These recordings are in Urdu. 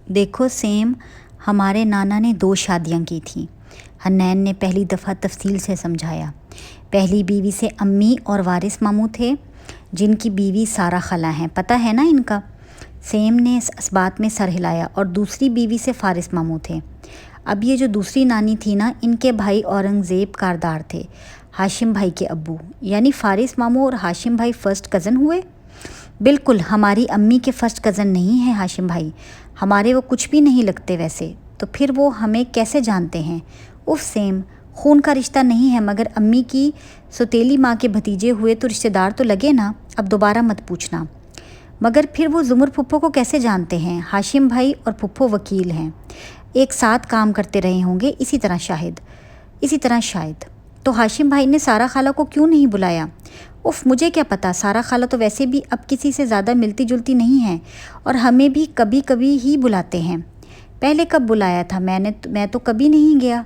دیکھو سیم، ہمارے نانا نے 2 شادیاں کی تھیں۔ حنین نے پہلی دفعہ تفصیل سے سمجھایا۔ پہلی بیوی سے امی اور وارث ماموں تھے، جن کی بیوی سارہ خالہ ہیں، پتہ ہے نا ان کا؟ سیم نے اس بات میں سر ہلایا۔ اور دوسری بیوی سے فارس ماموں تھے۔ اب یہ جو دوسری نانی تھی نا، ان کے بھائی اورنگزیب کاردار تھے، ہاشم بھائی کے ابو، یعنی فارس ماموں اور ہاشم بھائی فرسٹ کزن ہوئے؟ بالکل، ہماری امی کے فرسٹ کزن نہیں ہیں ہاشم بھائی، ہمارے وہ کچھ بھی نہیں لگتے ویسے، تو پھر وہ ہمیں کیسے جانتے ہیں؟ اف سیم، خون کا رشتہ نہیں ہے، مگر امی کی سوتیلی ماں کے بھتیجے ہوئے تو رشتہ دار تو لگے نا، اب دوبارہ مت پوچھنا۔ مگر پھر وہ زمر پھپھو کو کیسے جانتے ہیں؟ ہاشم بھائی اور پھپھو وکیل ہیں، ایک ساتھ کام کرتے رہے ہوں گے، اسی طرح شاید۔ تو ہاشم بھائی نے سارہ خالہ کو کیوں نہیں بلایا؟ اف، مجھے کیا پتہ، سارہ خالہ تو ویسے بھی اب کسی سے زیادہ ملتی جلتی نہیں ہیں، اور ہمیں بھی کبھی کبھی ہی بلاتے ہیں۔ پہلے کب بلایا تھا؟ میں تو کبھی نہیں گیا۔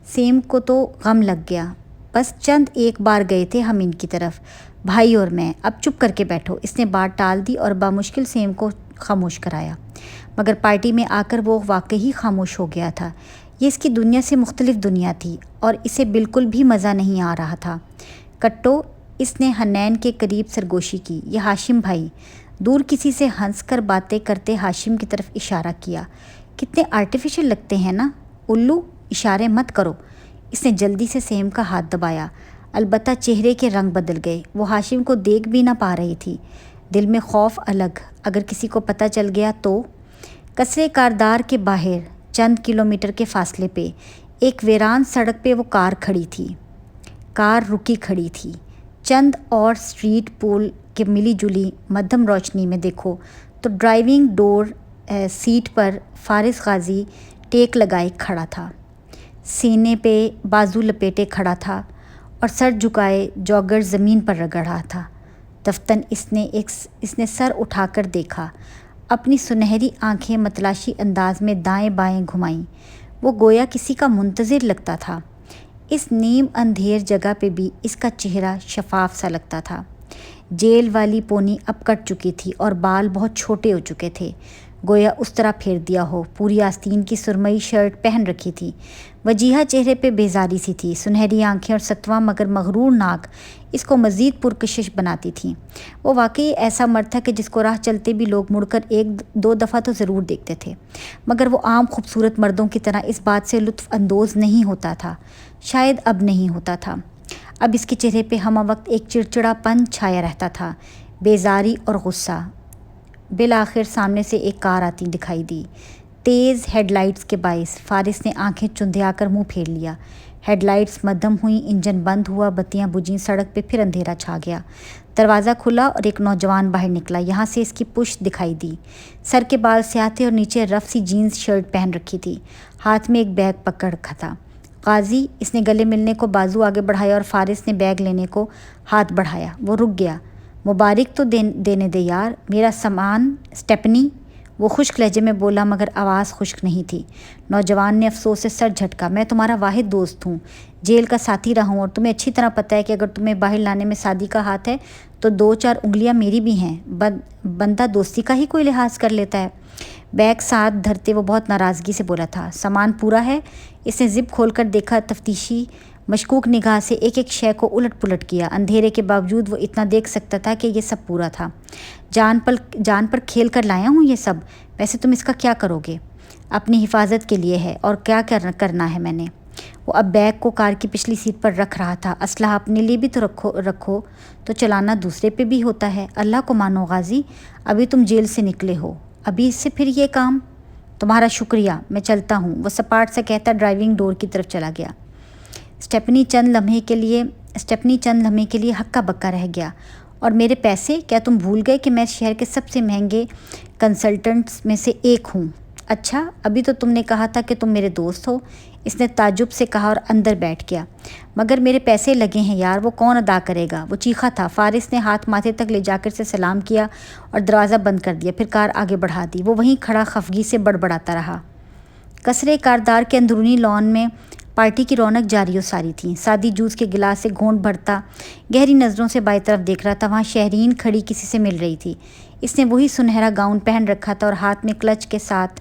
سیم کو تو غم لگ گیا۔ بس چند ایک بار گئے تھے ہم ان کی طرف، بھائی اور میں۔ اب چپ کر کے بیٹھو۔ اس نے بات ٹال دی اور بامشکل سیم کو خاموش کرایا، مگر پارٹی میں آ کر وہ واقعی خاموش ہو گیا تھا۔ یہ اس کی دنیا سے مختلف دنیا تھی، اور اسے بالکل بھی مزہ نہیں آ رہا تھا۔ کٹو، اس نے حنین کے قریب سرگوشی کی، یہ ہاشم بھائی۔ دور کسی سے ہنس کر باتیں کرتے ہاشم کی طرف اشارہ کیا۔ کتنے آرٹیفیشل لگتے ہیں نا، الو، اشارے مت کرو۔ اس نے جلدی سے سیم کا ہاتھ دبایا، البتہ چہرے کے رنگ بدل گئے۔ وہ ہاشم کو دیکھ بھی نہ پا رہی تھی، دل میں خوف الگ، اگر کسی کو پتہ چل گیا تو؟ قصرے کاردار کے باہر چند کلومیٹر کے فاصلے پہ ایک ویران سڑک پہ وہ کار رکی کھڑی تھی۔ چند اور سٹریٹ پول کے ملی جلی مدھم روشنی میں دیکھو تو ڈرائیونگ ڈور سیٹ پر فارس غازی ٹیک لگائے کھڑا تھا، سینے پہ بازو لپیٹے کھڑا تھا اور سر جھکائے جاگر زمین پر رگڑ رہا تھا۔ دفتن اس نے سر اٹھا کر دیکھا، اپنی سنہری آنکھیں متلاشی انداز میں دائیں بائیں گھمائیں۔ وہ گویا کسی کا منتظر لگتا تھا۔ اس نیم اندھیر جگہ پہ بھی اس کا چہرہ شفاف سا لگتا تھا۔ جیل والی پونی اب کٹ چکی تھی اور بال بہت چھوٹے ہو چکے تھے، گویا اس طرح پھیر دیا ہو۔ پوری آستین کی سرمئی شرٹ پہن رکھی تھی، وجیہہ چہرے پہ بیزاری سی تھی۔ سنہری آنکھیں اور ستواں مگر مغرور ناک اس کو مزید پرکشش بناتی تھیں۔ وہ واقعی ایسا مرد تھا کہ جس کو راہ چلتے بھی لوگ مڑ کر 1-2 دفعہ تو ضرور دیکھتے تھے، مگر وہ عام خوبصورت مردوں کی طرح اس بات سے لطف اندوز نہیں ہوتا تھا، شاید اب نہیں ہوتا تھا۔ اب اس کے چہرے پہ ہمہ وقت ایک چڑچڑا پن چھایا رہتا تھا، بیزاری اور غصہ۔ بالآخر سامنے سے ایک کار آتی دکھائی دی، تیز ہیڈ لائٹس کے باعث فارس نے آنکھیں چندھیا کر منہ پھیر لیا۔ ہیڈ لائٹس مدھم ہوئیں، انجن بند ہوا، بتیاں بجھیں، سڑک پہ پھر اندھیرا چھا گیا۔ دروازہ کھلا اور ایک نوجوان باہر نکلا، یہاں سے اس کی پشت دکھائی دی۔ سر کے بال سیاہ تھے اور نیچے رف سی جینز شرٹ پہن رکھی تھی، ہاتھ میں ایک بیگ پکڑ رکھا تھا۔ قاضی، اس نے گلے ملنے کو بازو آگے بڑھایا اور فارس نے بیگ لینے کو ہاتھ بڑھایا۔ وہ رک گیا۔ مبارک تو دینے دے یار، میرا سامان اسٹیپنی، وہ خشک لہجے میں بولا، مگر آواز خشک نہیں تھی۔ نوجوان نے افسوس سے سر جھٹکا۔ میں تمہارا واحد دوست ہوں، جیل کا ساتھی رہا ہوں، اور تمہیں اچھی طرح پتہ ہے کہ اگر تمہیں باہر لانے میں سعدی کا ہاتھ ہے تو 2-4 انگلیاں میری بھی ہیں۔ بندہ دوستی کا ہی کوئی لحاظ کر لیتا ہے۔ بیگ ساتھ دھرتے وہ بہت ناراضگی سے بولا تھا، سامان پورا ہے؟ اس نے زپ کھول کر دیکھا، تفتیشی مشکوک نگاہ سے ایک ایک شے کو الٹ پلٹ کیا۔ اندھیرے کے باوجود وہ اتنا دیکھ سکتا تھا کہ یہ سب پورا تھا۔ جان پر کھیل کر لایا ہوں یہ سب۔ ویسے تم اس کا کیا کرو گے؟ اپنی حفاظت کے لیے ہے، اور کیا کرنا ہے میں نے؟ وہ اب بیگ کو کار کی پچھلی سیٹ پر رکھ رہا تھا۔ اسلحہ اپنے لیے بھی تو رکھو تو چلانا دوسرے پہ بھی ہوتا ہے۔ اللہ کو مانو غازی، ابھی تم جیل سے نکلے ہو، ابھی اس سے پھر یہ کام؟ تمہارا شکریہ، میں چلتا ہوں، وہ سپاٹ سے کہتا ڈرائیونگ ڈور کی طرف چلا گیا۔ اسٹیپنی چند لمحے کے لیے ہکا بکا رہ گیا۔ اور میرے پیسے؟ کیا تم بھول گئے کہ میں شہر کے سب سے مہنگے کنسلٹنٹس میں سے ایک ہوں؟ اچھا، ابھی تو تم نے کہا تھا کہ تم میرے دوست ہو، اس نے تعجب سے کہا اور اندر بیٹھ گیا۔ مگر میرے پیسے لگے ہیں یار، وہ کون ادا کرے گا؟ وہ چیخا تھا۔ فارس نے ہاتھ ماتھے تک لے جا کر سے سلام کیا اور دروازہ بند کر دیا، پھر کار آگے بڑھا دی۔ وہ وہیں کھڑا خفگی سے بڑبڑاتا رہا۔ قصرے کاردار کے اندرونی لان میں پارٹی کی رونق جاری و ساری تھی۔ سادی جوس کے گلاس سے گھونٹ بھرتا گہری نظروں سے بائیں طرف دیکھ رہا تھا۔ وہاں شہرین کھڑی کسی سے مل رہی تھی۔ اس نے وہی سنہرا گاؤن پہن رکھا تھا اور ہاتھ میں کلچ کے ساتھ